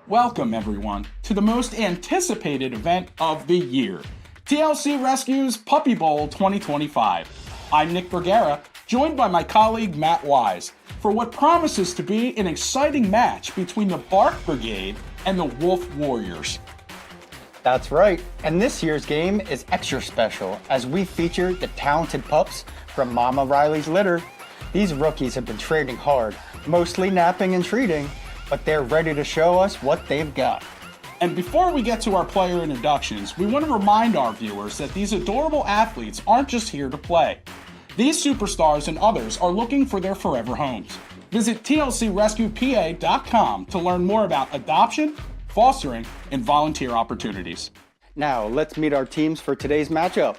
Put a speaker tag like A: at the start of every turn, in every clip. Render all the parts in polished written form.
A: Welcome, everyone, to the most anticipated event of the year, TLC Rescue's Puppy Bowl 2025. I'm Nick Bergera, joined by my colleague Matt Wise, for what promises to be an exciting match between the Bark Brigade and the Woof Warriors.
B: That's right, and this year's game is extra special as we feature the talented pups from Mama Riley's litter. These rookies have been training hard, mostly napping and treating, but they're ready to show us what they've got.
A: And before we get to our player introductions, we want to remind our viewers that these adorable athletes aren't just here to play. These superstars and others are looking for their forever homes. Visit tlcrescuepa.com to learn more about adoption, fostering, and volunteer opportunities.
B: Now, let's meet our teams for today's matchup.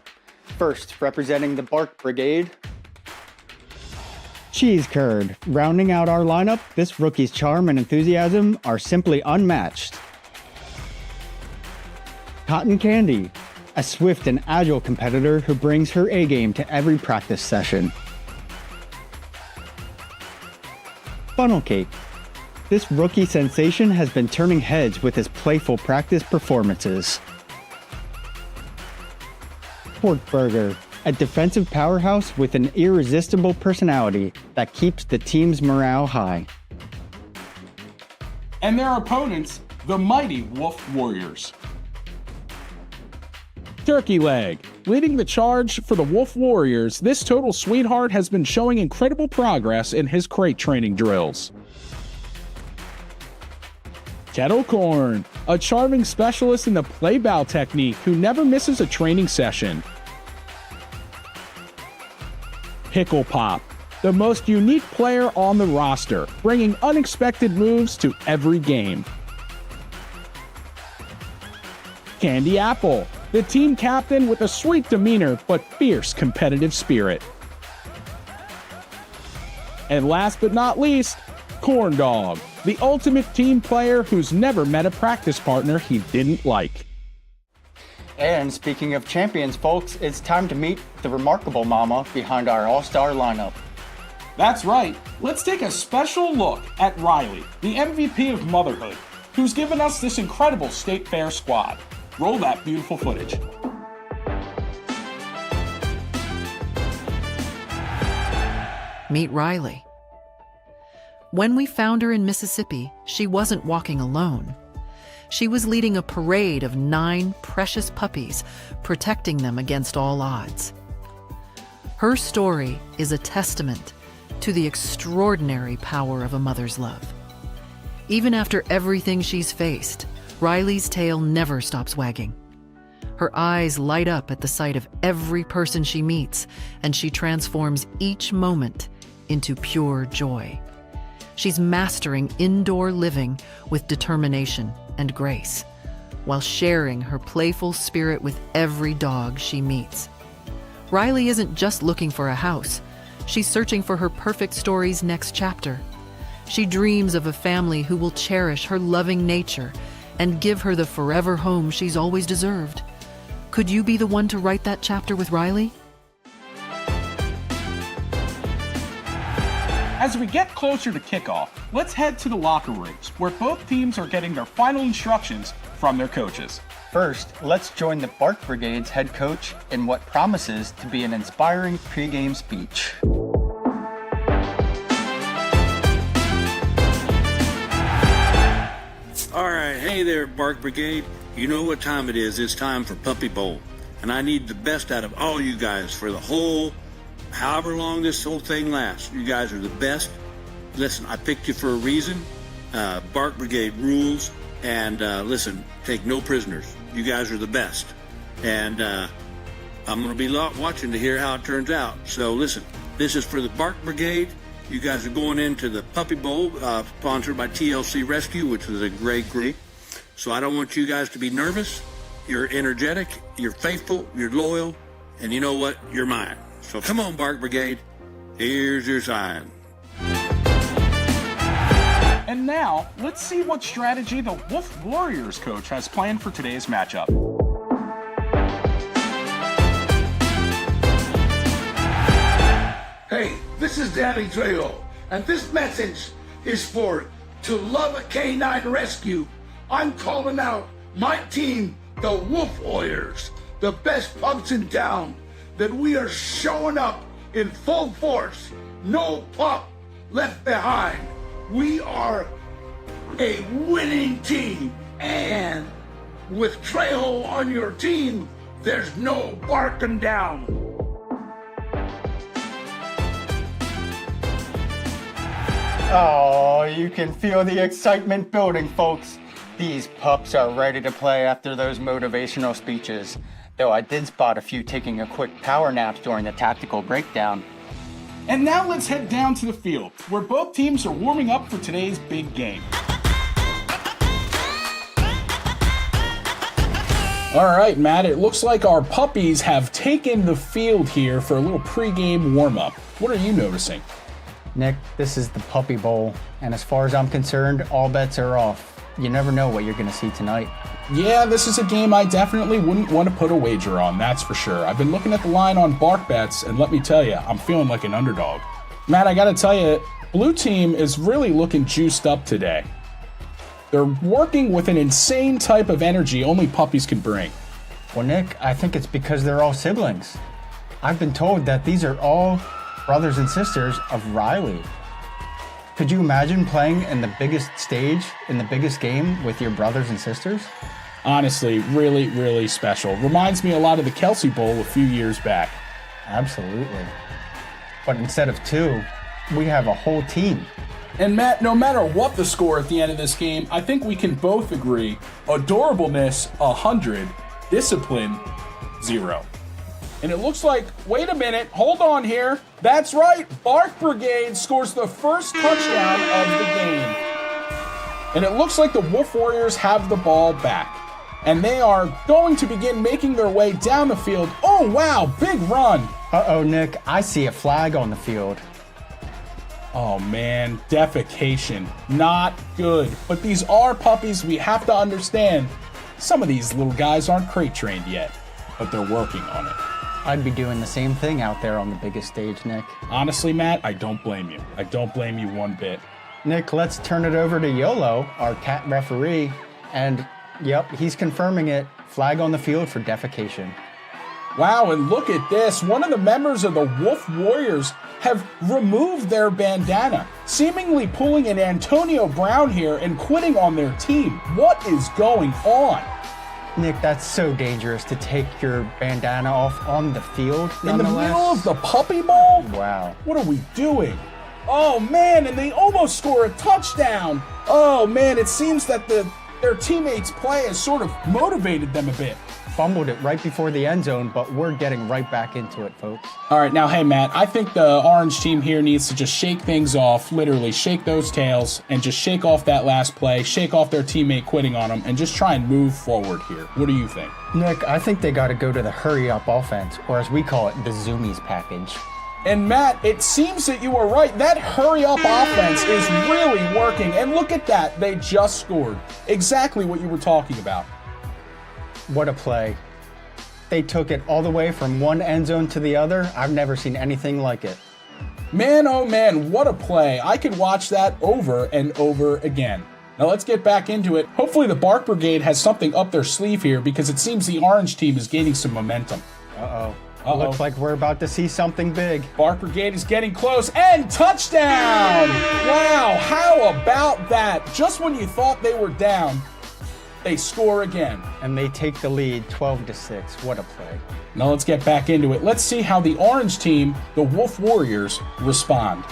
B: First, representing the Bark Brigade, Cheese Curd. Rounding out our lineup, this rookie's charm and enthusiasm are simply unmatched. Cotton Candy, a swift and agile competitor who brings her A-game to every practice session. Funnel Cake. This rookie sensation has been turning heads with his playful practice performances. Pork Burger, a defensive powerhouse with an irresistible personality that keeps the team's morale high.
A: And their opponents, the mighty Woof Warriors. Turkey Leg. Leading the charge for the Woof Warriors, this total sweetheart has been showing incredible progress in his crate training drills. Kettle Corn, a charming specialist in the play bow technique who never misses a training session. Pickle Pop, the most unique player on the roster, bringing unexpected moves to every game. Candy Apple, the team captain with a sweet demeanor but fierce competitive spirit. And last but not least, Corn Dog, the ultimate team player who's never met a practice partner he didn't like.
B: And speaking of champions, folks, it's time to meet the remarkable mama behind our all-star lineup.
A: That's right, let's take a special look at Riley, the MVP of motherhood, who's given us this incredible state fair squad. Roll that beautiful footage.
C: Meet Riley. When we found her in Mississippi, she wasn't walking alone. She was leading a parade of 9 precious puppies, protecting them against all odds. Her story is a testament to the extraordinary power of a mother's love. Even after everything she's faced, Riley's tail never stops wagging. Her eyes light up at the sight of every person she meets, and she transforms each moment into pure joy. She's mastering indoor living with determination and grace, while sharing her playful spirit with every dog she meets. Riley isn't just looking for a house, she's searching for her perfect story's next chapter. She dreams of a family who will cherish her loving nature and give her the forever home she's always deserved. Could you be the one to write that chapter with Riley?
A: As we get closer to kickoff, let's head to the locker rooms, where both teams are getting their final instructions from their coaches.
B: First, let's join the Bark Brigade's head coach in what promises to be an inspiring pregame speech.
D: All right, hey there, Bark Brigade. You know what time it is. It's time for Puppy Bowl. And I need the best out of all you guys for the whole, however long this whole thing lasts. You guys are the best. Listen, I picked you for a reason. Bark Brigade rules. And listen, take no prisoners. You guys are the best. And I'm going to be watching to hear how it turns out. So listen, this is for the Bark Brigade. You guys are going into the Puppy Bowl, sponsored by TLC Rescue, which is a great group. So I don't want you guys to be nervous. You're energetic, you're faithful, you're loyal, and you know what? You're mine. So come on, Bark Brigade. Here's your sign.
A: And now, let's see what strategy the Woof Warriors coach has planned for today's matchup.
E: Hey, this is Danny Trejo, and this message is for To Love a Canine Rescue I'm calling out my team, the Woof Warriors, the best pups in town, that we are showing up in full force. No pup left behind. We are a winning team. And with Trejo on your team, there's no barking down.
B: Oh, you can feel the excitement building, folks. These pups are ready to play after those motivational speeches. Though I did spot a few taking a quick power nap during the tactical breakdown.
A: And now let's head down to the field, where both teams are warming up for today's big game. All right, Matt, it looks like our puppies have taken the field here for a little pregame warm-up. What are you noticing?
B: Nick, this is the Puppy Bowl, and as far as I'm concerned, all bets are off. You never know what you're going to see tonight.
A: Yeah, this is a game I definitely wouldn't want to put a wager on, that's for sure. I've been looking at the line on Bark Bets, and let me tell you, I'm feeling like an underdog. Matt, I gotta tell you, Blue Team is really looking juiced up today. They're working with an insane type of energy only puppies can bring.
B: Well, Nick, I think it's because they're all siblings. I've been told that these are all brothers and sisters of Riley. Could you imagine playing in the biggest stage, in the biggest game with your brothers and sisters?
A: Honestly, really, really special. Reminds me a lot of the Kelsey Bowl a few years back.
B: Absolutely. But instead of two, we have a whole team.
A: And Matt, no matter what the score at the end of this game, I think we can both agree, adorableness 100, discipline 0. And it looks like, wait a minute, hold on here. That's right, Bark Brigade scores the first touchdown of the game. And it looks like the Woof Warriors have the ball back. And they are going to begin making their way down the field. Oh, wow, big run.
B: Uh-oh, Nick, I see a flag on the field.
A: Oh, man, defecation. Not good. But these are puppies. We have to understand some of these little guys aren't crate trained yet, but they're working on it.
B: I'd be doing the same thing out there on the biggest stage, Nick.
A: Honestly, Matt, I don't blame you. I don't blame you one bit.
B: Nick, let's turn it over to Yolo, our cat referee. And, yep, he's confirming it. Flag on the field for defecation.
A: Wow, and look at this. One of the members of the Woof Warriors have removed their bandana, seemingly pulling an Antonio Brown here and quitting on their team. What is going on?
B: Nick, that's so dangerous to take your bandana off on the field,
A: in the middle of the Puppy Bowl?
B: Wow.
A: What are we doing? Oh, man, and they almost score a touchdown. Oh, man, it seems that their teammates' play has sort of motivated them a bit.
B: Fumbled it right before the end zone, but we're getting right back into it, folks.
A: All right, now, hey, Matt, I think the orange team here needs to just shake things off, literally shake those tails, and just shake off that last play, shake off their teammate quitting on them, and just try and move forward here. What do you think?
B: Nick, I think they got to go to the hurry-up offense, or as we call it, the Zoomies package.
A: And Matt, it seems that you were right. That hurry-up offense is really working, and look at that. They just scored. Exactly what you were talking about.
B: What a play. They took it all the way from one end zone to the other. I've never seen anything like it.
A: Man, oh man, what a play. I could watch that over and over again. Now let's get back into it. Hopefully the Bark Brigade has something up their sleeve here because it seems the orange team is gaining some momentum.
B: Looks like we're about to see something big.
A: Bark Brigade is getting close, and touchdown! Wow, how about that? Just when you thought they were down, they score again.
B: And they take the lead 12-6. What a play.
A: Now let's get back into it. Let's see how the orange team, the Woof Warriors, respond.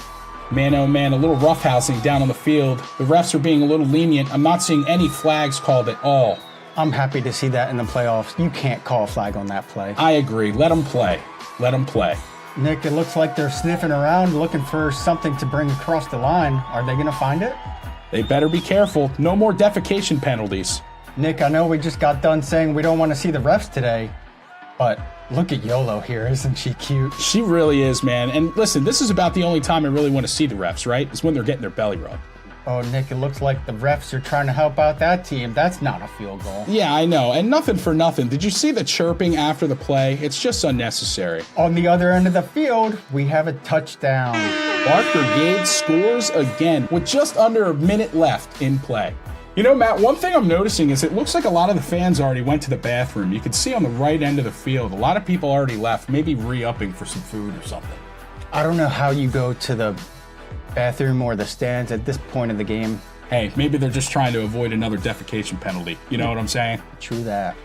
A: Man, oh man, a little roughhousing down on the field. The refs are being a little lenient. I'm not seeing any flags called at all.
B: I'm happy to see that in the playoffs. You can't call a flag on that play.
A: I agree. Let them play. Let them play.
B: Nick, it looks like they're sniffing around looking for something to bring across the line. Are they going to find it?
A: They better be careful. No more defecation penalties.
B: Nick, I know we just got done saying we don't want to see the refs today, but look at Yolo here. Isn't she cute?
A: She really is, man. And listen, this is about the only time I really want to see the refs, right? It's when they're getting their belly rubbed.
B: Oh, Nick, it looks like the refs are trying to help out that team. That's not a field goal.
A: Yeah, I know. And nothing for nothing. Did you see the chirping after the play? It's just unnecessary.
B: On the other end of the field, we have a touchdown.
A: Bark Brigade scores again with just under a minute left in play. You know, Matt, one thing I'm noticing is it looks like a lot of the fans already went to the bathroom. You can see on the right end of the field, a lot of people already left, maybe re-upping for some food or something.
B: I don't know how you go to the bathroom or the stands at this point of the game.
A: Hey, maybe they're just trying to avoid another defecation penalty. You know what I'm saying?
B: True that.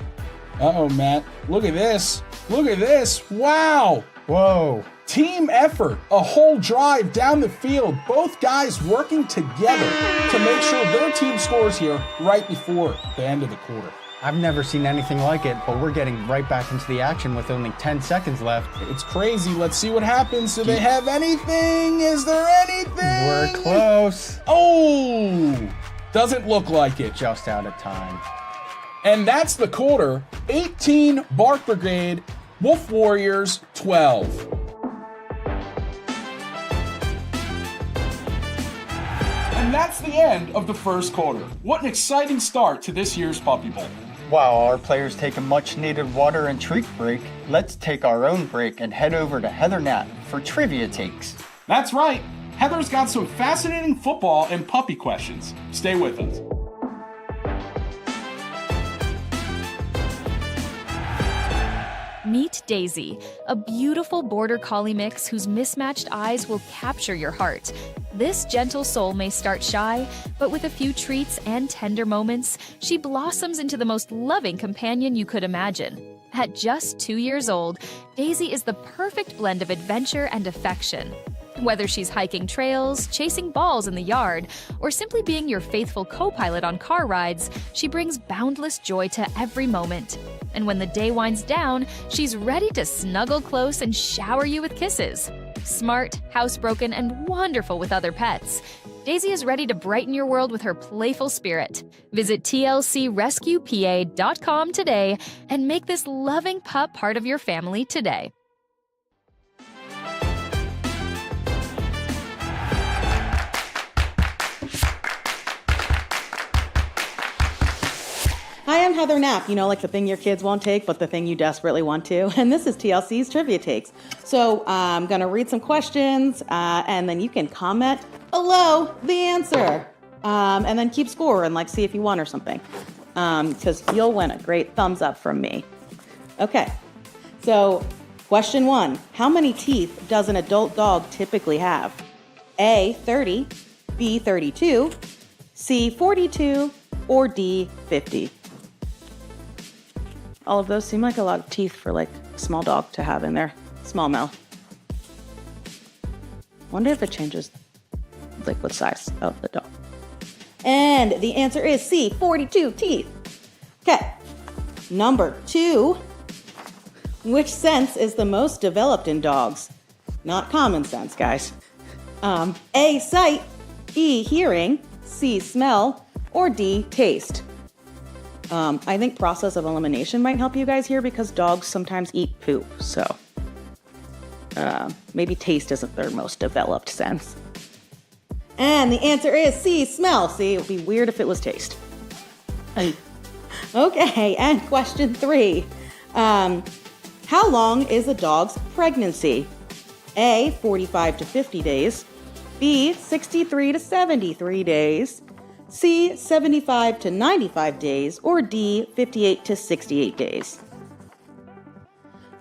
A: Uh-oh, Matt. Look at this. Look at this. Wow.
B: Whoa.
A: Team effort. A whole drive down the field. Both guys working together to make sure their team scores here right before the end of the quarter.
B: I've never seen anything like it, but we're getting right back into the action with only 10 seconds left.
A: It's crazy. Let's see what happens. Do they have anything? Is there anything?
B: We're close.
A: Oh, doesn't look like it.
B: Just out of time.
A: And that's the quarter. 18 Bark Brigade, Wolf Warriors 12. And that's the end of the first quarter. What an exciting start to this year's Puppy Bowl.
B: While our players take a much needed water and treat break, let's take our own break and head over to Heather Knapp for trivia takes.
A: That's right. Heather's got some fascinating football and puppy questions. Stay with us.
F: Meet Daisy, a beautiful border collie mix whose mismatched eyes will capture your heart. This gentle soul may start shy, but with a few treats and tender moments, she blossoms into the most loving companion you could imagine. At just 2 years old, Daisy is the perfect blend of adventure and affection. Whether she's hiking trails, chasing balls in the yard, or simply being your faithful co-pilot on car rides, she brings boundless joy to every moment. And when the day winds down, she's ready to snuggle close and shower you with kisses. Smart, housebroken, and wonderful with other pets, Daisy is ready to brighten your world with her playful spirit. Visit tlcrescuepa.com today and make this loving pup part of your family today.
G: Hi, I'm Heather Knapp, you know, like the thing your kids won't take, but the thing you desperately want to. And this is TLC's Trivia Takes. So I'm going to read some questions, and then you can comment below the answer. And then keep score and, like, see if you won or something. Because you'll win a great thumbs up from me. Okay, so question 1. How many teeth does an adult dog typically have? A, 30, B, 32, C, 42, or D, 50? All of those seem like a lot of teeth for, like, a small dog to have in their small mouth. Wonder if it changes liquid size of the dog. And the answer is C, 42 teeth. Okay, number 2. Which sense is the most developed in dogs? Not common sense, guys. A, sight, B, hearing, C, smell, or D, taste. I think process of elimination might help you guys here because dogs sometimes eat poop, so maybe taste isn't their most developed sense. And the answer is C, smell. See, it would be weird if it was taste. Okay, and question 3. How long is a dog's pregnancy? A, 45 to 50 days. B, 63 to 73 days. C, 75 to 95 days, or D, 58 to 68 days.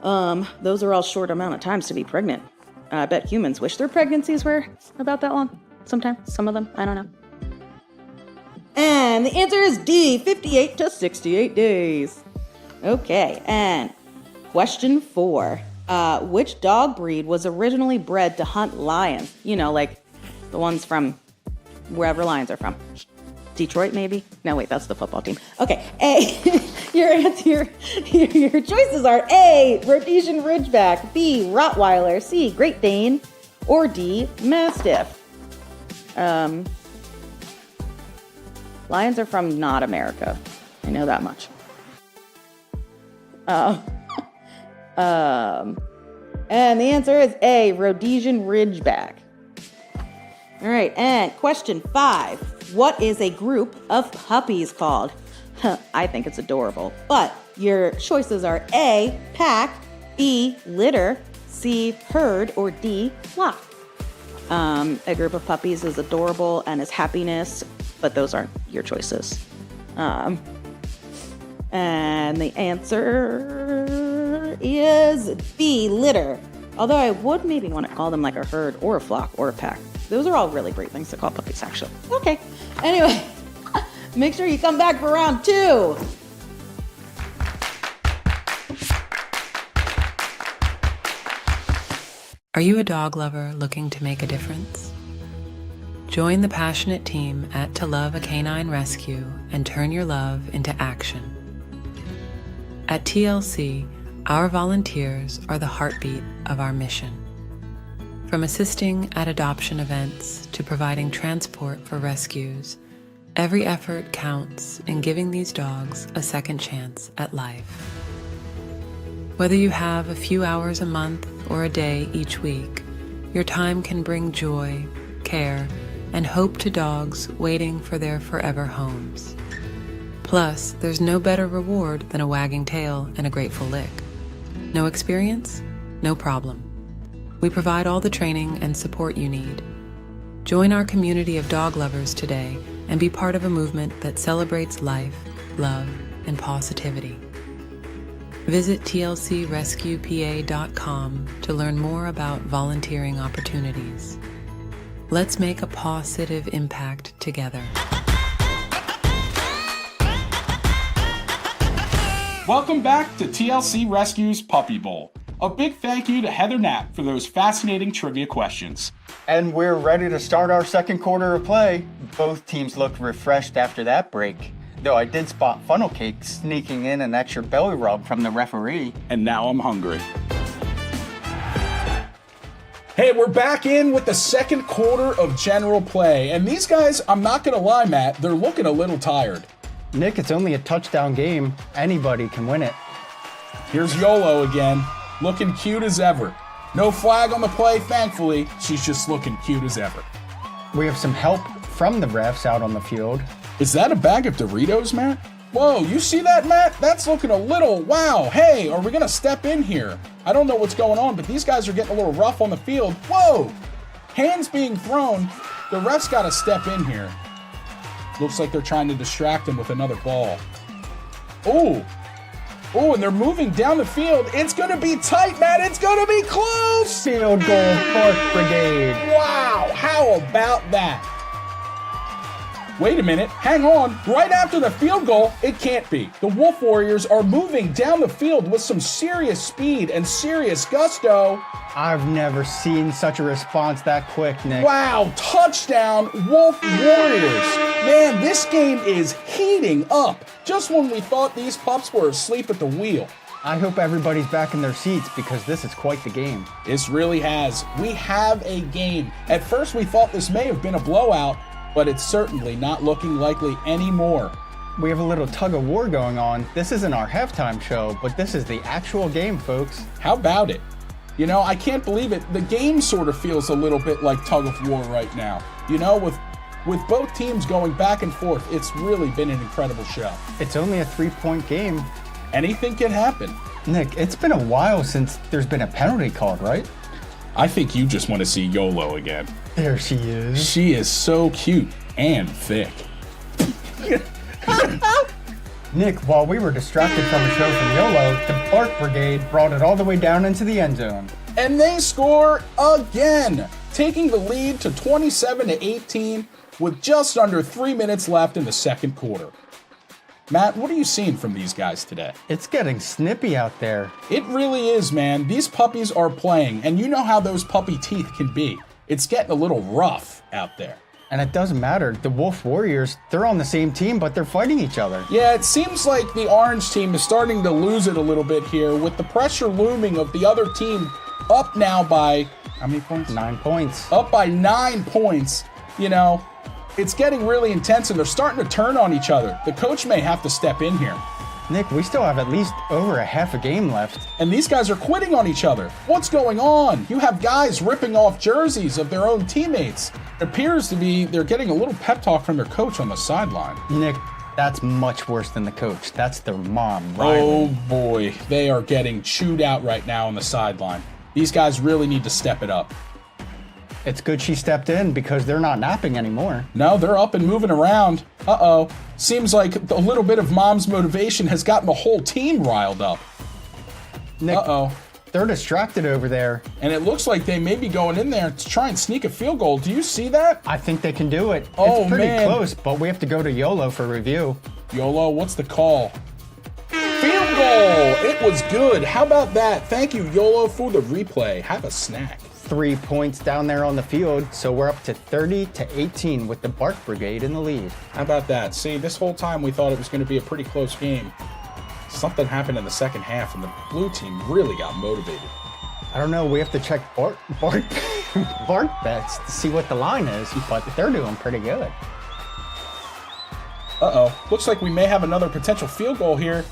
G: Those are all short amount of times to be pregnant. I bet humans wish their pregnancies were about that long. Sometimes, some of them, I don't know. And the answer is D, 58 to 68 days. Okay, and question 4. Which dog breed was originally bred to hunt lions? You know, like the ones from wherever lions are from. Detroit, maybe? No, wait, that's the football team. Okay, A, your choices are A, Rhodesian Ridgeback, B, Rottweiler, C, Great Dane, or D, Mastiff. Lions are from not America. I know that much. And the answer is A, Rhodesian Ridgeback. All right, and question 5. What is a group of puppies called? I think it's adorable. But your choices are A, pack, B, litter, C, herd, or D, flock. A group of puppies is adorable and is happiness, but those aren't your choices. And the answer is B, litter. Although I would maybe want to call them like a herd or a flock or a pack. Those are all really great things to call puppies, actually. Okay. Anyway, make sure you come back for round 2.
H: Are you a dog lover looking to make a difference? Join the passionate team at To Love a Canine Rescue and turn your love into action. At TLC, our volunteers are the heartbeat of our mission. From assisting at adoption events to providing transport for rescues, every effort counts in giving these dogs a second chance at life. Whether you have a few hours a month or a day each week, your time can bring joy, care, and hope to dogs waiting for their forever homes. Plus, there's no better reward than a wagging tail and a grateful lick. No experience? No problem. We provide all the training and support you need. Join our community of dog lovers today and be part of a movement that celebrates life, love, and positivity. Visit tlcrescuepa.com to learn more about volunteering opportunities. Let's make a positive impact together.
A: Welcome back to TLC Rescue's Puppy Bowl. A big thank you to Heather Knapp for those fascinating trivia questions.
B: And we're ready to start our second quarter of play. Both teams looked refreshed after that break. Though I did spot Funnel Cake sneaking in an extra belly rub from the referee.
A: And now I'm hungry. Hey, we're back in with the second quarter of general play. And these guys, I'm not going to lie, Matt, they're looking a little tired.
B: Nick, it's only a touchdown game. Anybody can win it.
A: Here's YOLO again, looking cute as ever. No flag on the play, thankfully. She's just looking cute as ever.
B: We have some help from the refs out on the field.
A: Is that a bag of Doritos, Matt? Whoa, you see that, Matt? That's looking a little, wow. Hey, are we going to step in here? I don't know what's going on, but these guys are getting a little rough on the field. Whoa! Hands being thrown. The ref's got to step in here. Looks like they're trying to distract him with another ball. Oh, and they're moving down the field. It's going to be tight, Matt. It's going to be close.
B: Field goal for Brigade.
A: Wow, how about that? Wait a minute, hang on. Right after the field goal, it can't be. The Wolf Warriors are moving down the field with some serious speed and serious gusto.
B: I've never seen such a response that quick, Nick.
A: Wow, touchdown, Wolf Warriors. Man, this game is heating up. Just when we thought these pups were asleep at the wheel.
B: I hope everybody's back in their seats because this is quite the game.
A: This really has. We have a game. At first we thought this may have been a blowout, but it's certainly not looking likely anymore.
B: We have a little tug of war going on. This isn't our halftime show, but this is the actual game, folks.
A: How about it? You know, I can't believe it. The game sort of feels a little bit like tug of war right now. You know, with both teams going back and forth, it's really been an incredible show.
B: It's only a 3-point game.
A: Anything can happen.
B: Nick, it's been a while since there's been a penalty called, right?
A: I think you just want to see YOLO again.
B: There she is.
A: She is so cute and thick.
B: Nick, while we were distracted from a show from YOLO, the Bark Brigade brought it all the way down into the end zone.
A: And they score again, taking the lead to 27-18 with just under 3 minutes left in the second quarter. Matt, what are you seeing from these guys today?
B: It's getting snippy out there.
A: It really is, man. These puppies are playing, and you know how those puppy teeth can be. It's getting a little rough out there.
B: And it doesn't matter. The Wolf Warriors, they're on the same team, but they're fighting each other.
A: Yeah, it seems like the orange team is starting to lose it a little bit here with the pressure looming of the other team up now by, how many points?
B: 9 points.
A: Up by 9 points. You know, it's getting really intense and they're starting to turn on each other. The coach may have to step in here.
B: Nick, we still have at least over a half a game left.
A: And these guys are quitting on each other. What's going on? You have guys ripping off jerseys of their own teammates. It appears to be they're getting a little pep talk from their coach on the sideline.
B: Nick, that's much worse than the coach. That's their mom, Riley.
A: Oh boy, they are getting chewed out right now on the sideline. These guys really need to step it up.
B: It's good she stepped in because they're not napping anymore.
A: No, they're up and moving around. Uh-oh. Seems like a little bit of mom's motivation has gotten the whole team riled up.
B: Nick,
A: uh-oh.
B: They're distracted over there.
A: And it looks like they may be going in there to try and sneak a field goal. Do you see that?
B: I think they can do it.
A: Oh,
B: it's pretty
A: man.
B: close, but we have to go to YOLO for review.
A: YOLO, what's the call? Field goal! It was good. How about that? Thank you, YOLO, for the replay. Have a snack.
B: 3 points down there on the field, so we're up to 30-18 with the Bark Brigade in the lead.
A: How about that? See, this whole time we thought it was going to be a pretty close game. Something happened in the second half, and the blue team really got motivated.
B: I don't know, we have to check Bark bets to see what the line is, but they're doing pretty good.
A: Uh-oh. Looks like we may have another potential field goal here.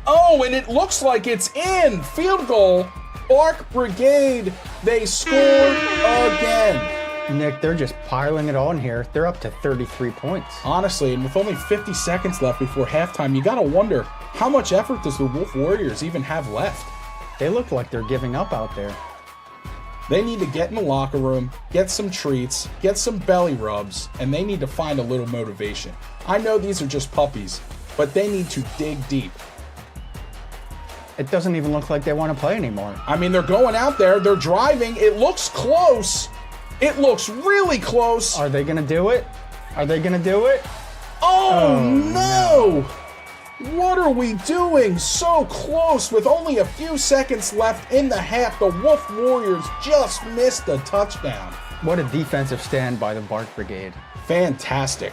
A: Oh, and it looks like it's in! Field goal! Bark Brigade, they score again.
B: Nick, they're just piling it on here. They're up to 33 points.
A: Honestly, and with only 50 seconds left before halftime, you gotta wonder, how much effort does the Wolf Warriors even have left?
B: They look like they're giving up out there.
A: They need to get in the locker room, get some treats, get some belly rubs, and they need to find a little motivation. I know these are just puppies, but they need to dig deep.
B: It doesn't even look like they want to play anymore.
A: I mean, they're going out there, they're driving, it looks close. It looks really close.
B: Are they going to do it? Are they going to do it?
A: Oh, no! What are we doing? So close with only a few seconds left in the half. The Wolf Warriors just missed a touchdown.
B: What a defensive stand by the Bark Brigade.
A: Fantastic.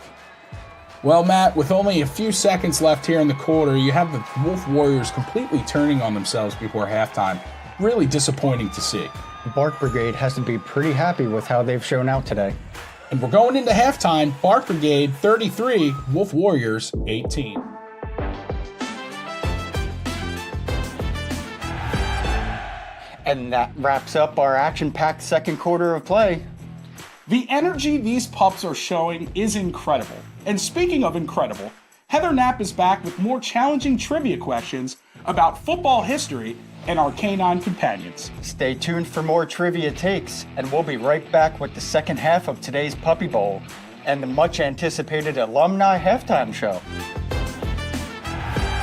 A: Well, Matt, with only a few seconds left here in the quarter, you have the Wolf Warriors completely turning on themselves before halftime. Really disappointing to see.
B: The Bark Brigade has to be pretty happy with how they've shown out today.
A: And we're going into halftime. Bark Brigade 33, Wolf Warriors 18.
B: And that wraps up our action-packed second quarter of play.
A: The energy these pups are showing is incredible. And speaking of incredible, Heather Knapp is back with more challenging trivia questions about football history and our canine companions.
B: Stay tuned for more trivia takes, and we'll be right back with the second half of today's Puppy Bowl and the much-anticipated alumni halftime show.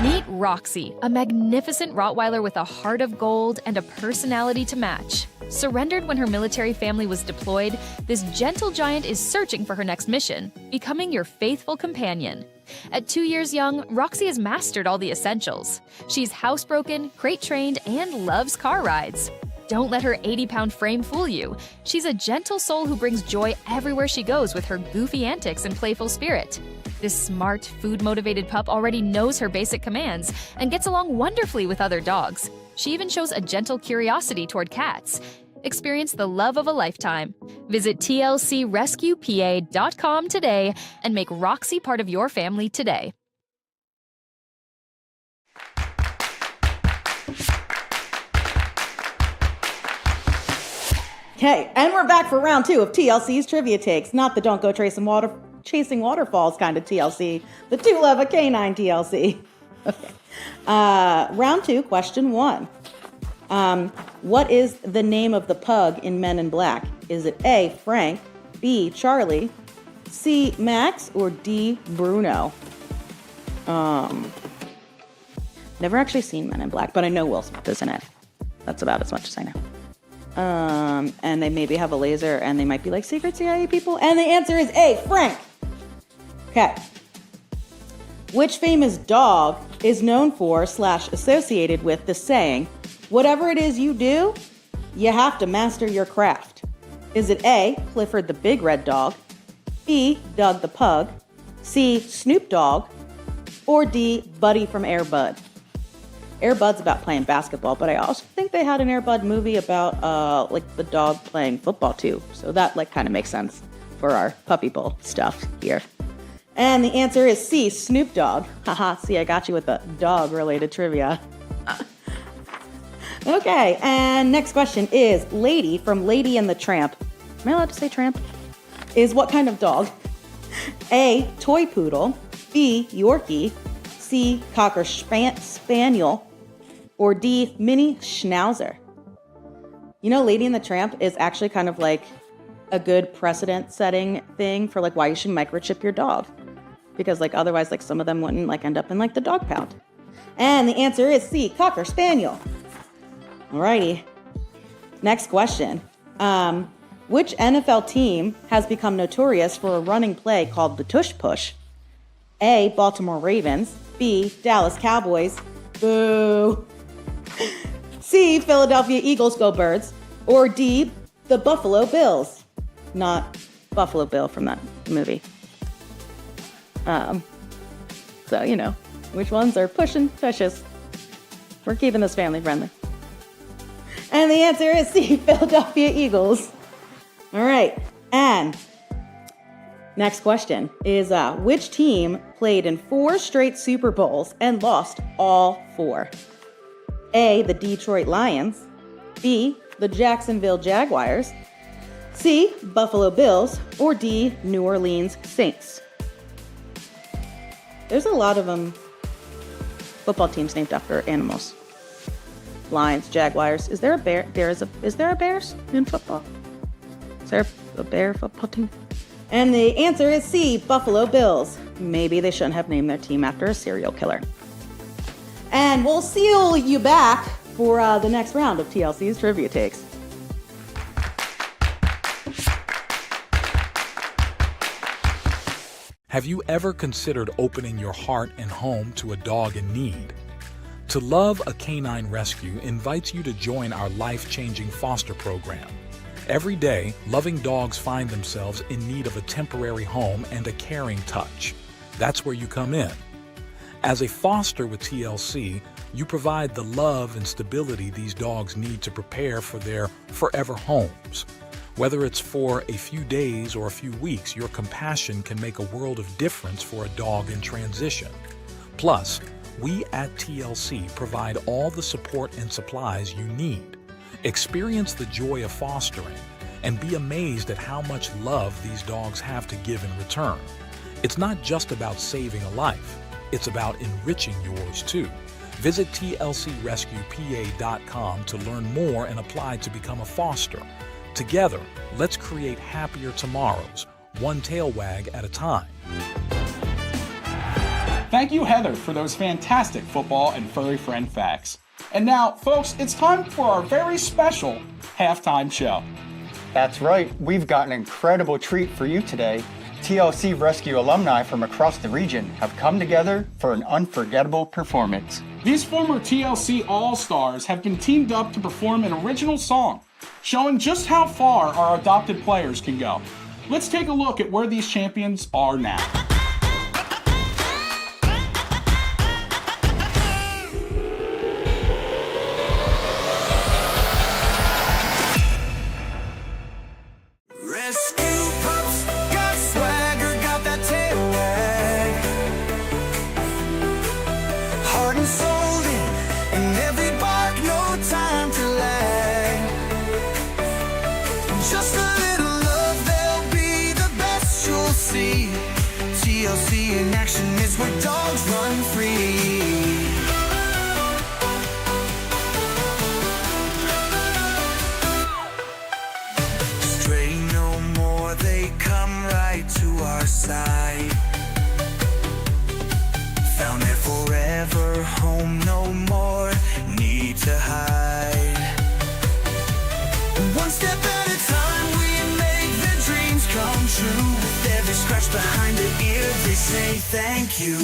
F: Meet Roxy, a magnificent Rottweiler with a heart of gold and a personality to match. Surrendered when her military family was deployed, this gentle giant is searching for her next mission, becoming your faithful companion. At 2 years young, Roxy has mastered all the essentials. She's housebroken, crate-trained, and loves car rides. Don't let her 80-pound frame fool you. She's a gentle soul who brings joy everywhere she goes with her goofy antics and playful spirit. This smart, food-motivated pup already knows her basic commands and gets along wonderfully with other dogs. She even shows a gentle curiosity toward cats. Experience the love of a lifetime. Visit tlcrescuepa.com today and make Roxy part of your family today.
G: Okay, and we're back for round 2 of TLC's Trivia Takes. Not the don't go chasing waterfalls kind of TLC, the Do Love a Canine TLC. Okay. Round 2, question 1. What is the name of the pug in Men in Black? Is it A, Frank, B, Charlie, C, Max, or D, Bruno? Never actually seen Men in Black, but I know Will Smith is in it. That's about as much as I know. And they maybe have a laser, and they might be like secret CIA people. And the answer is A, Frank. Okay. Which famous dog is known for / associated with the saying, whatever it is you do, you have to master your craft? Is it A, Clifford the Big Red Dog, B, Doug the Pug, C, Snoop Dogg, or D, Buddy from Air Bud? Air Bud's about playing basketball, but I also think they had an Air Bud movie about like the dog playing football too. So that like kind of makes sense for our Puppy Bowl stuff here. And the answer is C, Snoop Dogg. Haha, see, I got you with the dog-related trivia. Okay, and next question is Lady from Lady and the Tramp. Am I allowed to say tramp? Is what kind of dog? A, toy poodle, B, Yorkie, C, Cocker Spaniel, or D, mini Schnauzer? You know, Lady and the Tramp is actually kind of like a good precedent setting thing for like why you should microchip your dog. Because like otherwise like some of them wouldn't like end up in like the dog pound. And the answer is C, Cocker Spaniel. Alrighty. Next question. Which NFL team has become notorious for a running play called the Tush Push? A, Baltimore Ravens. B, Dallas Cowboys. Boo. C, Philadelphia Eagles, go Birds. Or D, the Buffalo Bills. Not Buffalo Bill from that movie. So, you know, which ones are pushing tushes? We're keeping this family friendly. And the answer is C, Philadelphia Eagles. All right, and next question is which team played in 4 straight Super Bowls and lost all 4? A, the Detroit Lions. B, the Jacksonville Jaguars. C, Buffalo Bills. Or D, New Orleans Saints. There's a lot of football teams named after animals. Lions, Jaguars. Is there a bear? Is there a Bears in football? Is there a bear football team? And the answer is C, Buffalo Bills. Maybe they shouldn't have named their team after a serial killer. And we'll seal you back for the next round of TLC's Trivia Takes.
I: Have you ever considered opening your heart and home to a dog in need? To Love a Canine Rescue invites you to join our life-changing foster program. Every day, loving dogs find themselves in need of a temporary home and a caring touch. That's where you come in. As a foster with TLC, you provide the love and stability these dogs need to prepare for their forever homes. Whether it's for a few days or a few weeks, your compassion can make a world of difference for a dog in transition. Plus, we at TLC provide all the support and supplies you need. Experience the joy of fostering and be amazed at how much love these dogs have to give in return. It's not just about saving a life, it's about enriching yours too. Visit tlcrescuepa.com to learn more and apply to become a foster. Together, let's create happier tomorrows, one tail wag at a time.
A: Thank you, Heather, for those fantastic football and furry friend facts. And now, folks, it's time for our very special halftime show.
B: That's right, we've got an incredible treat for you today. TLC Rescue alumni from across the region have come together for an unforgettable performance.
A: These former TLC All-Stars have been teamed up to perform an original song, showing just how far our adopted players can go. Let's take a look at where these champions are now.
J: Rescue pups, got swagger, got that tail wag. Heart and soul in every bark, no time to lag. Just a little love, they'll be the best you'll see. TLC in action is where dogs run free. Stray no more, they come right to our side. Found their forever home, no more need to hide. One step at a time, we make their dreams come true. With every scratch behind the ear, they say thank you.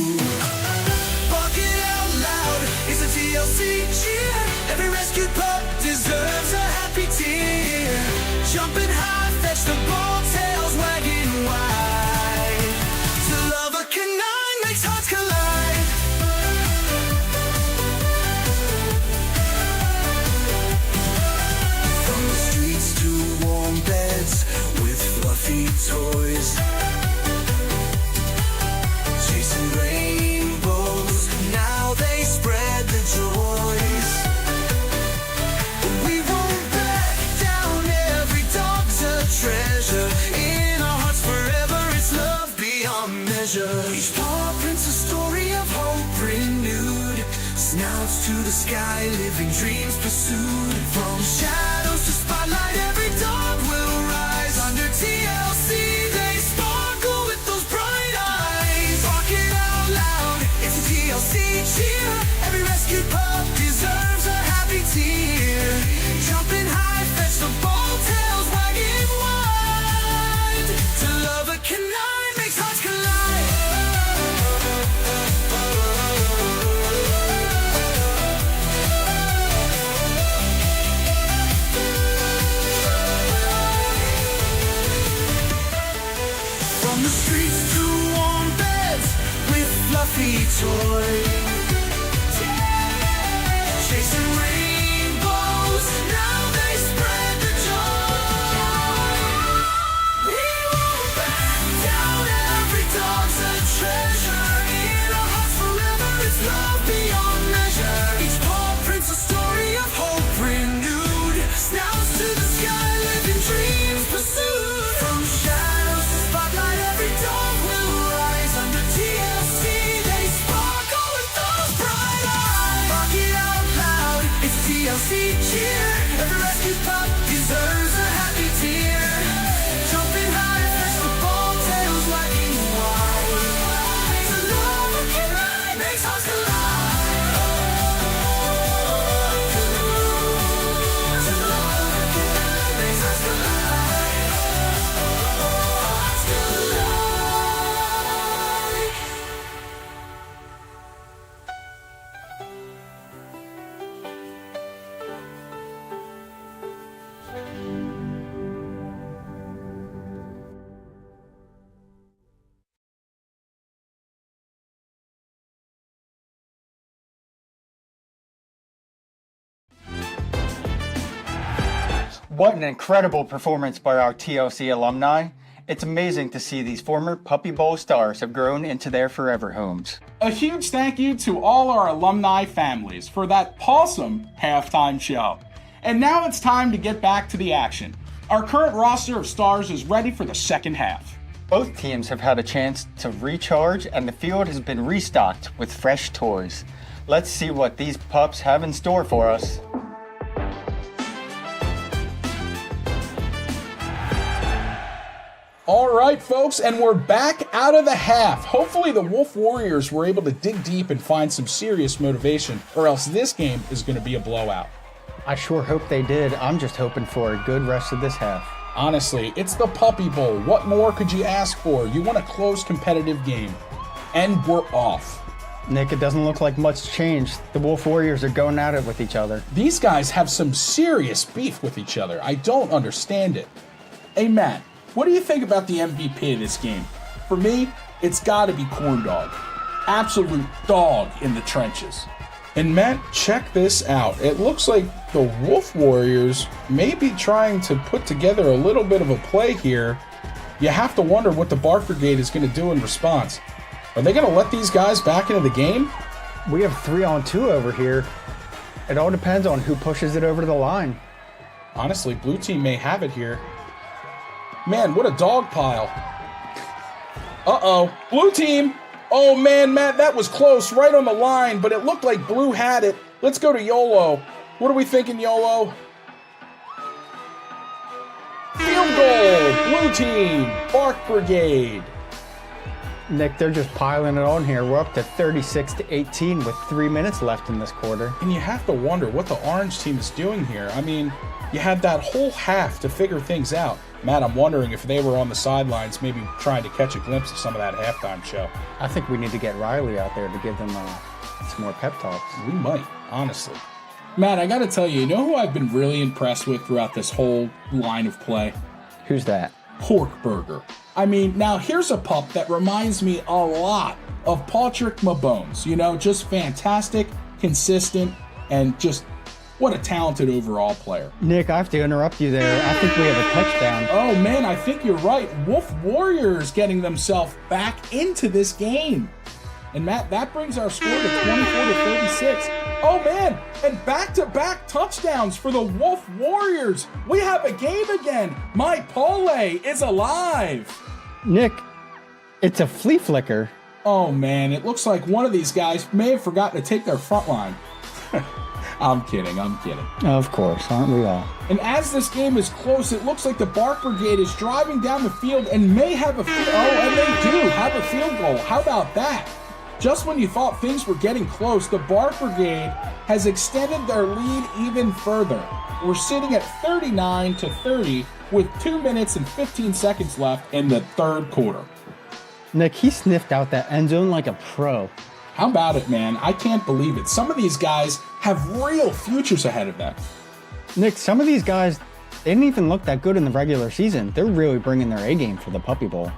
J: Bark it out loud, it's a TLC cheer. Every rescued pup deserves a happy tear. Jumping high, fetch the ball, tails wagging wide. To love a canine makes hearts collide. From the streets to warm beds with fluffy toys, chasing rain Snouts to the sky, living dreams pursued. From shadows to spotlight, every dog will rise. Under TLC, they sparkle with those bright eyes. Barking out loud, it's a TLC cheer. Every rescued pup deserves a happy tear. Jumping high, fetch the bold tails, wagging wide. To love a canine makes hearts collide. From the streets to warm beds with fluffy toys. Chasing rainbows, now they spread the joy. We won't back down, every dog's a treasure. In our hearts forever, it's love beyond measure. Each paw prints a story of hope renewed. Snouts to the sky, living dreams pursued. From shadows to spotlight, every dog will rise. Under TLC, they sparkle with those bright eyes. Bark it out loud, it's TLC cheer. Every rescued pup deserves a happy tear. Jumping high, fetch the bold tails, wagging wide. To love a canine makes hearts collide. To love a canine makes hearts collide. Hearts collide.
B: What an incredible performance by our TLC alumni. It's amazing to see these former Puppy Bowl stars have grown into their forever homes.
A: A huge thank you to all our alumni families for that awesome halftime show. And now it's time to get back to the action. Our current roster of stars is ready for the second half.
B: Both teams have had a chance to recharge and the field has been restocked with fresh toys. Let's see what these pups have in store for us.
A: All right, folks, and we're back out of the half. Hopefully the Wolf Warriors were able to dig deep and find some serious motivation, or else this game is going to be a blowout.
B: I sure hope they did. I'm just hoping for a good rest of this half.
A: Honestly, it's the Puppy Bowl. What more could you ask for? You want a close, competitive game. And we're off.
B: Nick, it doesn't look like much changed. The Wolf Warriors are going at it with each other.
A: These guys have some serious beef with each other. I don't understand it. Hey, Matt, what do you think about the MVP of this game? For me, it's got to be Corn Dog. Absolute dog in the trenches. And Matt, check this out. It looks like the Wolf Warriors may be trying to put together a little bit of a play here. You have to wonder what the Bark Brigade is going to do in response. Are they going to let these guys back into the game?
B: We have 3-on-2 over here. It all depends on who pushes it over the line.
A: Honestly, blue team may have it here. Man, what a dog pile. Uh-oh, blue team. Oh man, Matt, that was close, right on the line, but it looked like blue had it. Let's go to YOLO. What are we thinking, YOLO? Field goal, blue team, Bark Brigade.
B: Nick, they're just piling it on here. We're up to 36-18 with 3 minutes left in this quarter.
A: And you have to wonder what the orange team is doing here. I mean, you had that whole half to figure things out. Matt, I'm wondering if they were on the sidelines maybe trying to catch a glimpse of some of that halftime show.
B: I think we need to get Riley out there to give them some more pep talks.
A: We might, honestly. Matt, I gotta tell you know who I've been really impressed with throughout this whole line of play?
B: Who's that?
A: Pork Burger. I mean, now here's a pup that reminds me a lot of Patrick Mabones. You know, just fantastic, consistent, and just what a talented overall player.
B: Nick, I have to interrupt you there. I think we have a touchdown.
A: Oh man, I think you're right. Wolf Warriors getting themselves back into this game. And Matt, that brings our score to 24-36. Oh man, and back-to-back touchdowns for the Wolf Warriors. We have a game again. My Pole is alive.
B: Nick, it's a flea flicker.
A: Oh man, it looks like one of these guys may have forgotten to take their front line. I'm kidding.
B: Of course, aren't we all?
A: And as this game is close, it looks like the Bark Brigade is driving down the field and may have and they do have a field goal. How about that? Just when you thought things were getting close, the Bark Brigade has extended their lead even further. We're sitting at 39-30 with 2 minutes and 15 seconds left in the third quarter.
B: Nick, he sniffed out that end zone like a pro.
A: How about it, man? I can't believe it. Some of these guys have real futures ahead of them.
B: Nick, some of these guys, they didn't even look that good in the regular season. They're really bringing their A game for the Puppy Bowl.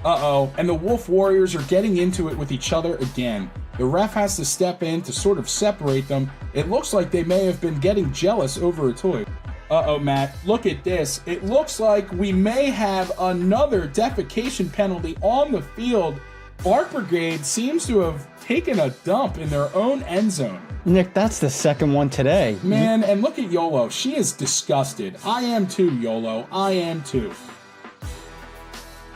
A: Uh-oh, and the Wolf Warriors are getting into it with each other again. The ref has to step in to sort of separate them. It looks like they may have been getting jealous over a toy. Uh-oh, Matt, look at this. It looks like we may have another defecation penalty on the field. Bark Brigade seems to have taken a dump in their own end zone.
B: Nick, that's the second one today.
A: Man, and look at YOLO. She is disgusted. I am too, YOLO. I am too.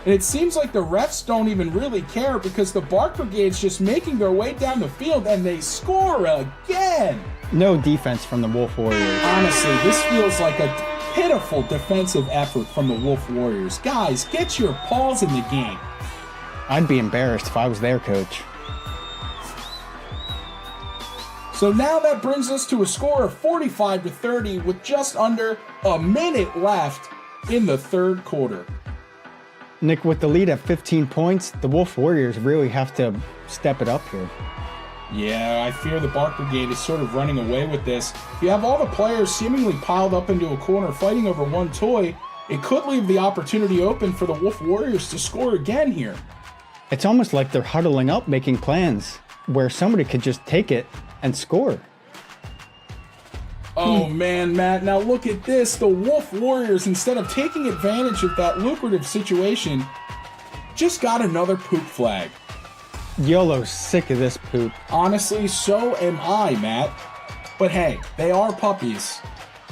A: And it seems like the refs don't even really care because the Bark Brigade's just making their way down the field and they score again.
B: No defense from the Wolf Warriors.
A: Honestly, this feels like a pitiful defensive effort from the Wolf Warriors. Guys, get your paws in the game.
B: I'd be embarrassed if I was their coach.
A: So now that brings us to a score of 45-30 with just under a minute left in the third quarter.
B: Nick, with the lead at 15 points, the Wolf Warriors really have to step it up here.
A: Yeah, I fear the Bark Brigade is sort of running away with this. If you have all the players seemingly piled up into a corner fighting over one toy, it could leave the opportunity open for the Wolf Warriors to score again here.
B: It's almost like they're huddling up making plans where somebody could just take it and score.
A: Oh man, Matt, now look at this. The Wolf Warriors, instead of taking advantage of that lucrative situation, just got another poop flag.
B: YOLO's sick of this poop.
A: Honestly, so am I, Matt. But hey, they are puppies.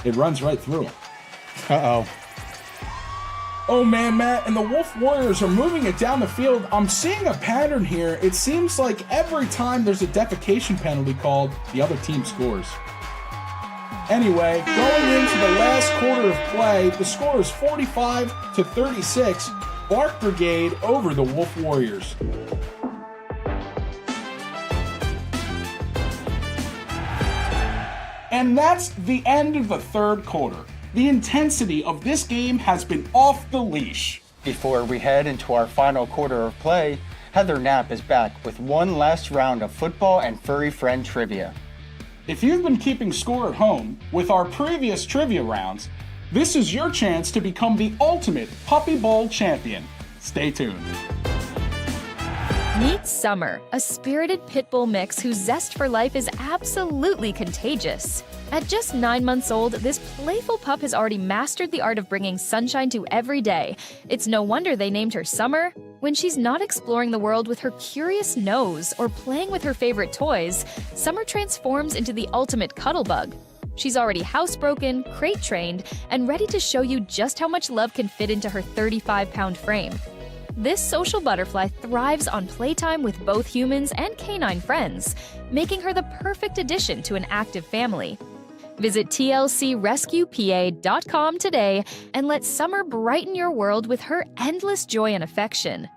A: It runs right through them.
B: Uh-oh.
A: Oh man, Matt, and the Wolf Warriors are moving it down the field. I'm seeing a pattern here. It seems like every time there's a defecation penalty called, the other team scores. Anyway, going into the last quarter of play, the score is 45-36. Bark Brigade over the Wolf Warriors. And that's the end of the third quarter. The intensity of this game has been off the leash.
B: Before we head into our final quarter of play, Heather Knapp is back with one last round of football and furry friend trivia.
A: If you've been keeping score at home with our previous trivia rounds, this is your chance to become the ultimate Puppy Bowl champion. Stay tuned.
F: Meet Summer, a spirited pit bull mix whose zest for life is absolutely contagious. At just 9 months old, this playful pup has already mastered the art of bringing sunshine to every day. It's no wonder they named her Summer. When she's not exploring the world with her curious nose or playing with her favorite toys, Summer transforms into the ultimate cuddle bug. She's already housebroken, crate trained, and ready to show you just how much love can fit into her 35-pound frame. This social butterfly thrives on playtime with both humans and canine friends, making her the perfect addition to an active family. Visit tlcrescuepa.com today and let Summer brighten your world with her endless joy and affection.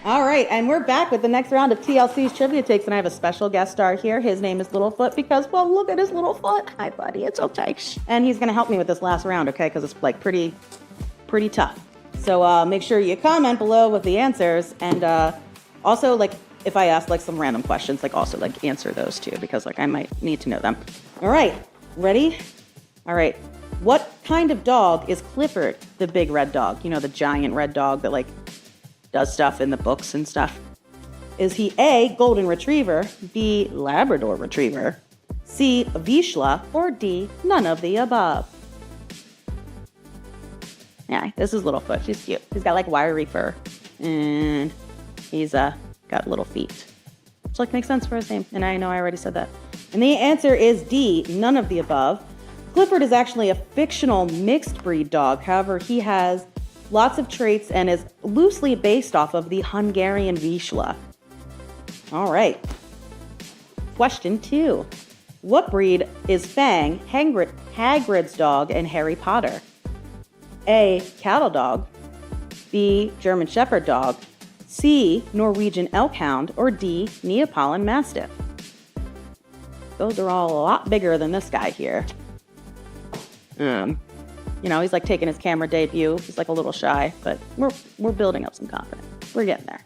G: All right, and we're back with the next round of TLC's Trivia Takes, and I have a special guest star here. His name is Littlefoot because, well, look at his little foot. Hi, buddy, it's okay. And he's going to help me with this last round, okay, because it's, like, pretty tough. So make sure you comment below with the answers, and also, like, if I ask, like, some random questions, like, also, like, answer those, too, because, like, I might need to know them. All right, ready? All right. What kind of dog is Clifford, the big red dog? You know, the giant red dog that, like, does stuff in the books and stuff. Is he A, Golden Retriever, B, Labrador Retriever, C, Vizsla, or D, none of the above? Yeah, this is Littlefoot. She's cute. He's got like wiry fur, and he's got little feet, which like makes sense for his name. And I know I already said that. And the answer is D, none of the above. Clifford is actually a fictional mixed breed dog. However, he has lots of traits and is loosely based off of the Hungarian Vizsla. All right. Question 2. What breed is Fang, Hagrid's dog in Harry Potter? A. Cattle dog. B. German Shepherd dog. C. Norwegian Elk Hound. Or D. Neapolitan Mastiff. Those are all a lot bigger than this guy here. He's like taking his camera debut. He's like a little shy, but we're building up some confidence. We're getting there.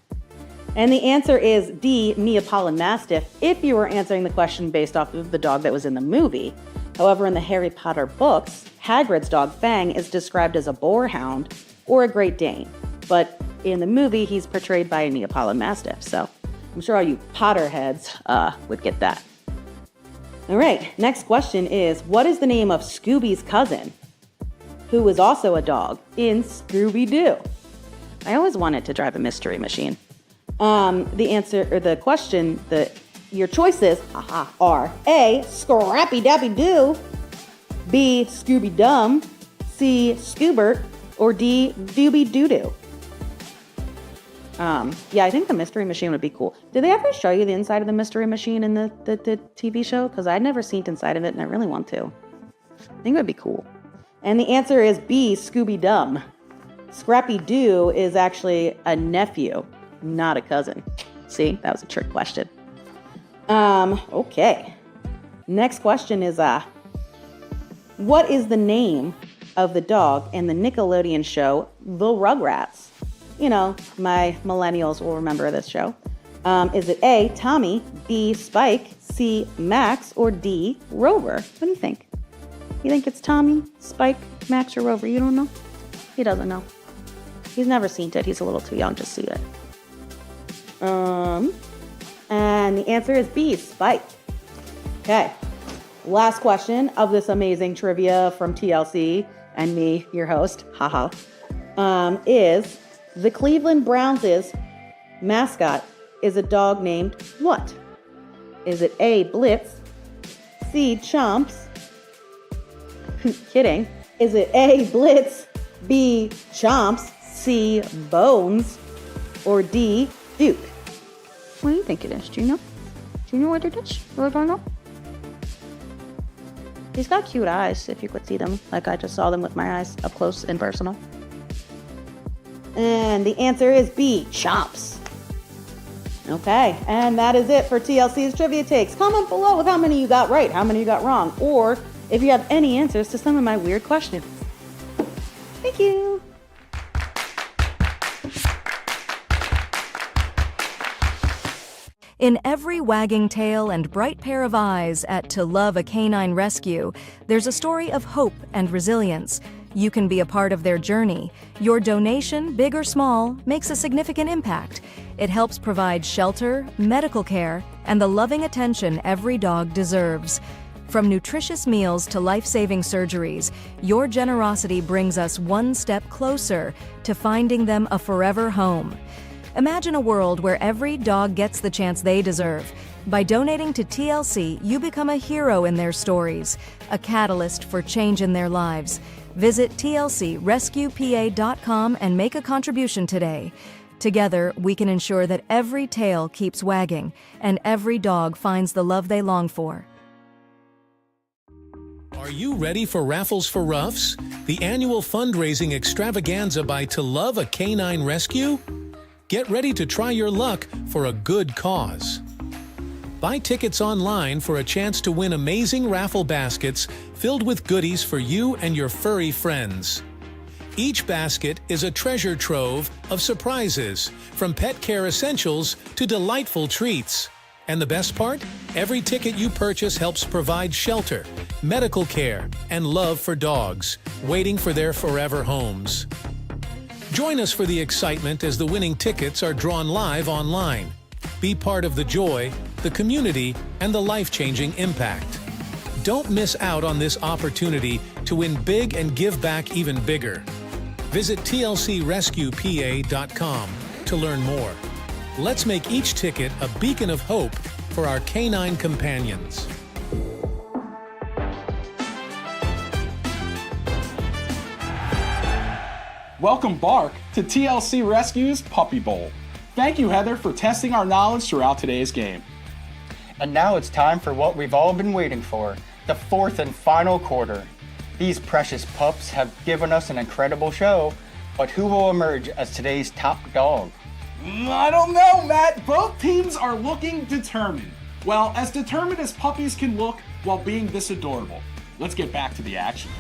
G: And the answer is D, Neapolitan Mastiff, if you were answering the question based off of the dog that was in the movie. However, in the Harry Potter books, Hagrid's dog Fang is described as a boarhound or a Great Dane. But in the movie, he's portrayed by a Neapolitan Mastiff. So I'm sure all you Potter heads would get that. All right, next question is, what is the name of Scooby's cousin, who is also a dog, in Scooby-Doo? I always wanted to drive a mystery machine. Your choices are A, Scrappy Dappy Doo, B, Scooby Dum, C, Scoobert, or D, Dooby Doo Doo. I think the mystery machine would be cool. Did they ever show you the inside of the mystery machine in the TV show? Because I'd never seen inside of it and I really want to. I think it would be cool. And the answer is B, Scooby Dum. Scrappy Doo is actually a nephew, not a cousin. See, that was a trick question. Okay. Next question is, what is the name of the dog in the Nickelodeon show, The Rugrats? My millennials will remember this show. Is it A, Tommy, B, Spike, C, Max, or D, Rover? What do you think? You think it's Tommy, Spike, Max, or Rover? You don't know? He doesn't know. He's never seen it. He's a little too young to see it. And the answer is B, Spike. Okay. Last question of this amazing trivia from TLC and me, your host, is the Cleveland Browns' mascot is a dog named what? Is it A, Blitz, C, Chomps? Kidding. Is it A, Blitz, B, Chomps, C, Bones, or D, Duke? What do you think it is? Do you know? Do you know what it is? I don't know. He's got cute eyes, if you could see them, like I just saw them with my eyes up close and personal. And the answer is B, Chomps. Okay, and that is it for TLC's Trivia Takes. Comment below with how many you got right, how many you got wrong, or if you have any answers to some of my weird questions. Thank you.
K: In every wagging tail and bright pair of eyes at To Love a Canine Rescue, there's a story of hope and resilience. You can be a part of their journey. Your donation, big or small, makes a significant impact. It helps provide shelter, medical care, and the loving attention every dog deserves. From nutritious meals to life-saving surgeries, your generosity brings us one step closer to finding them a forever home. Imagine a world where every dog gets the chance they deserve. By donating to TLC, you become a hero in their stories, a catalyst for change in their lives. Visit tlcrescuepa.com and make a contribution today. Together, we can ensure that every tail keeps wagging and every dog finds the love they long for.
L: Are you ready for Raffles for Ruffs, the annual fundraising extravaganza by To Love a Canine Rescue? Get ready to try your luck for a good cause. Buy tickets online for a chance to win amazing raffle baskets filled with goodies for you and your furry friends. Each basket is a treasure trove of surprises, from pet care essentials to delightful treats. And the best part? Every ticket you purchase helps provide shelter, medical care, and love for dogs, waiting for their forever homes. Join us for the excitement as the winning tickets are drawn live online. Be part of the joy, the community, and the life-changing impact. Don't miss out on this opportunity to win big and give back even bigger. Visit tlcrescuepa.com to learn more. Let's make each ticket a beacon of hope for our canine companions.
A: Welcome, Bark, to TLC Rescue's Puppy Bowl. Thank you, Heather, for testing our knowledge throughout today's game.
B: And now it's time for what we've all been waiting for, the fourth and final quarter. These precious pups have given us an incredible show, but who will emerge as today's top dog?
A: I don't know, Matt. Both teams are looking determined. Well, as determined as puppies can look while being this adorable. Let's get back to the action.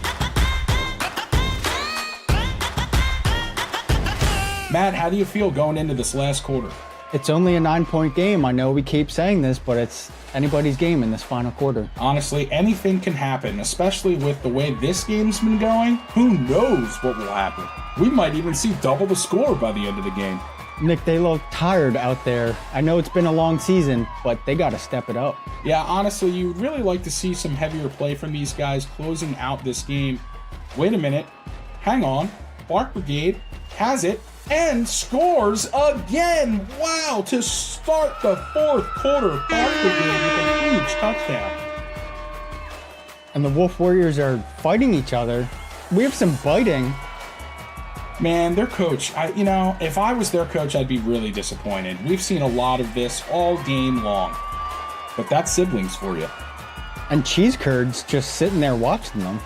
A: Matt, how do you feel going into this last quarter?
B: It's only a 9-point game. I know we keep saying this, but it's anybody's game in this final quarter.
A: Honestly, anything can happen, especially with the way this game's been going. Who knows what will happen? We might even see double the score by the end of the game.
B: Nick, they look tired out there. I know it's been a long season, but they got to step it up.
A: Yeah, honestly, you'd really like to see some heavier play from these guys closing out this game. Wait a minute. Hang on. Bark Brigade has it and scores again. Wow, to start the fourth quarter, Bark Brigade with a huge touchdown.
B: And the Wolf Warriors are fighting each other. We have some biting.
A: Man, their coach, if I was their coach, I'd be really disappointed. We've seen a lot of this all game long. But that's siblings for you.
B: And cheese curds just sitting there watching them.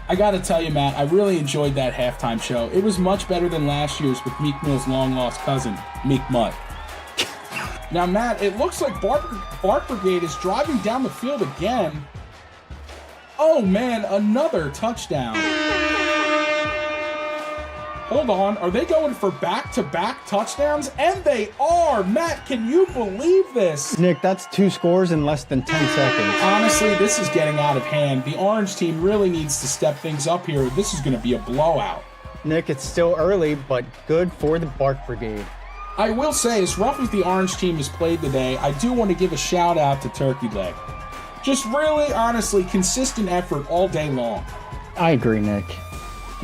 A: I gotta tell you, Matt, I really enjoyed that halftime show. It was much better than last year's with Meek Mill's long-lost cousin, Meek Mutt. Now, Matt, it looks like Bark Brigade is driving down the field again. Oh, man, another touchdown. Hold on, are they going for back-to-back touchdowns? And they are! Matt, can you believe this?
B: Nick, that's 2 scores in less than 10 seconds.
A: Honestly, this is getting out of hand. The orange team really needs to step things up here. This is going to be a blowout.
B: Nick, it's still early, but good for the Bark Brigade.
A: I will say, as rough as the orange team has played today, I do want to give a shout out to Turkey Leg. Just really, honestly, consistent effort all day long.
B: I agree, Nick.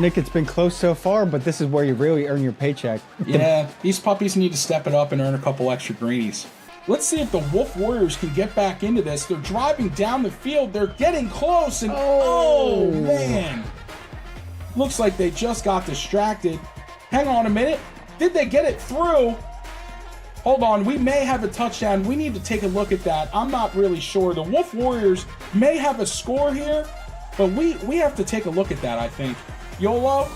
B: Nick, it's been close so far, but this is where you really earn your paycheck.
A: Yeah, these puppies need to step it up and earn a couple extra greenies. Let's see if the Wolf Warriors can get back into this. They're driving down the field. They're getting close, and oh man. Looks like they just got distracted. Hang on a minute. Did they get it through? Hold on, we may have a touchdown. We need to take a look at that. I'm not really sure. The Wolf Warriors may have a score here, but we have to take a look at that, I think. YOLO?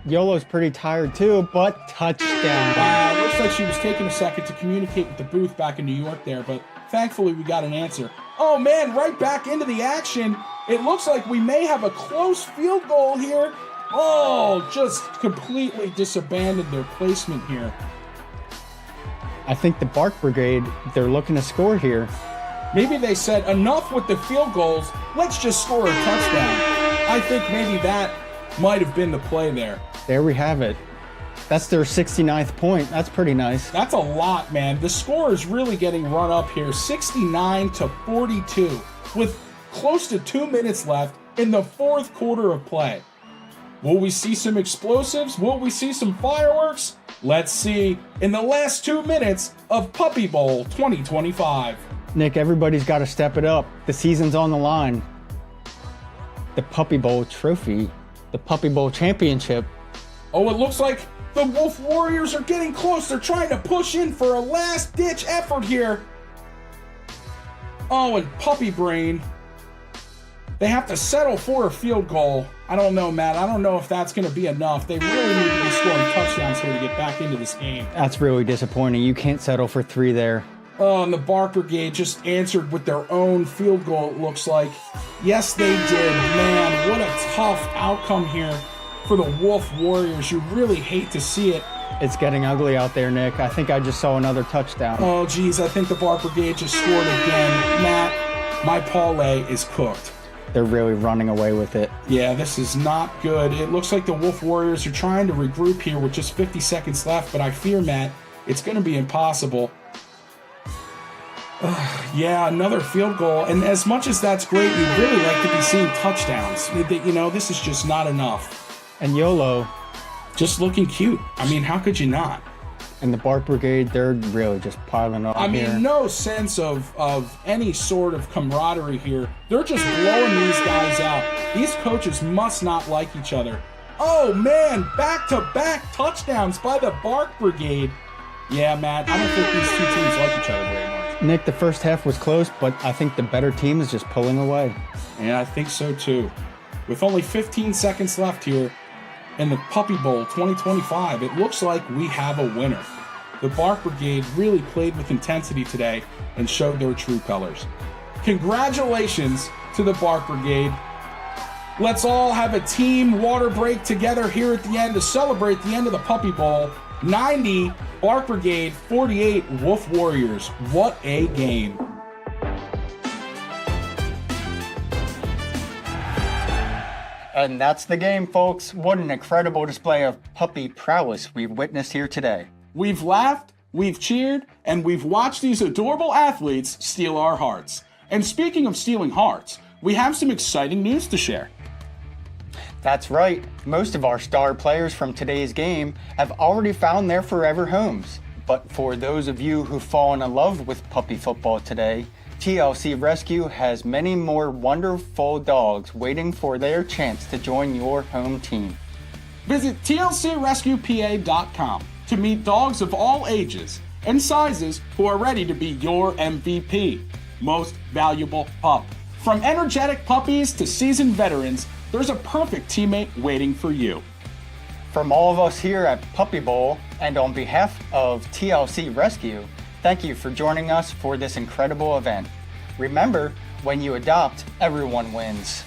B: YOLO's pretty tired too, but touchdown.
A: Wow, looks like she was taking a second to communicate with the booth back in New York there, but thankfully we got an answer. Oh man, right back into the action. It looks like we may have a close field goal here. Oh, just completely disabandoned their placement here.
B: I think the Bark Brigade, they're looking to score here.
A: Maybe they said, enough with the field goals, let's just score a touchdown. I think maybe that might have been the play there.
B: There we have it. That's their 69th point. That's pretty nice.
A: That's a lot, man. The score is really getting run up here, 69-42, with close to 2 minutes left in the fourth quarter of play. Will we see some explosives? Will we see some fireworks? Let's see in the last 2 minutes of Puppy Bowl 2025.
B: Nick, everybody's got to step it up. The season's on the line. The Puppy Bowl trophy, the Puppy Bowl championship.
A: Oh, it looks like the Wolf Warriors are getting close. They're trying to push in for a last-ditch effort here. Oh, and Puppy Brain. They have to settle for a field goal. I don't know, Matt. I don't know if that's going to be enough. They really need to be scoring touchdowns here to get back into this game.
B: That's really disappointing. You can't settle for 3 there.
A: Oh, and the Bark Brigade just answered with their own field goal, it looks like. Yes, they did. Man, what a tough outcome here for the Wolf Warriors. You really hate to see it.
B: It's getting ugly out there, Nick. I think I just saw another touchdown.
A: Oh, geez, I think the Bark Brigade just scored again. Matt, my parlay is cooked.
B: They're really running away with it.
A: Yeah, this is not good. It looks like the Wolf Warriors are trying to regroup here with just 50 seconds left, but I fear, Matt, it's going to be impossible. Yeah, another field goal. And as much as that's great, you'd really like to be seeing touchdowns. You know, this is just not enough.
B: And YOLO.
A: Just looking cute. I mean, how could you not?
B: And the Bark Brigade, they're really just piling up
A: I mean, no sense of any sort of camaraderie here. They're just blowing these guys out. These coaches must not like each other. Oh man, back-to-back touchdowns by the Bark Brigade. Yeah, Matt, I don't think these two teams like each other very much.
B: Nick, the first half was close, but I think the better team is just pulling away.
A: Yeah, I think so too. With only 15 seconds left here in the Puppy Bowl 2025, it looks like we have a winner. The Bark Brigade really played with intensity today and showed their true colors. Congratulations to the Bark Brigade. Let's all have a team water break together here at the end to celebrate the end of the Puppy Bowl. 90 Bark Brigade, 48 Woof Warriors. What a game.
B: And that's the game, folks. What an incredible display of puppy prowess we've witnessed here today.
A: We've laughed, we've cheered, and we've watched these adorable athletes steal our hearts. And speaking of stealing hearts, we have some exciting news to share.
B: That's right. Most of our star players from today's game have already found their forever homes. But for those of you who've fallen in love with puppy football today, TLC Rescue has many more wonderful dogs waiting for their chance to join your home team.
A: Visit tlcrescuepa.com to meet dogs of all ages and sizes who are ready to be your MVP, most valuable pup. From energetic puppies to seasoned veterans, there's a perfect teammate waiting for you.
B: From all of us here at Puppy Bowl and on behalf of TLC Rescue, thank you for joining us for this incredible event. Remember, when you adopt, everyone wins.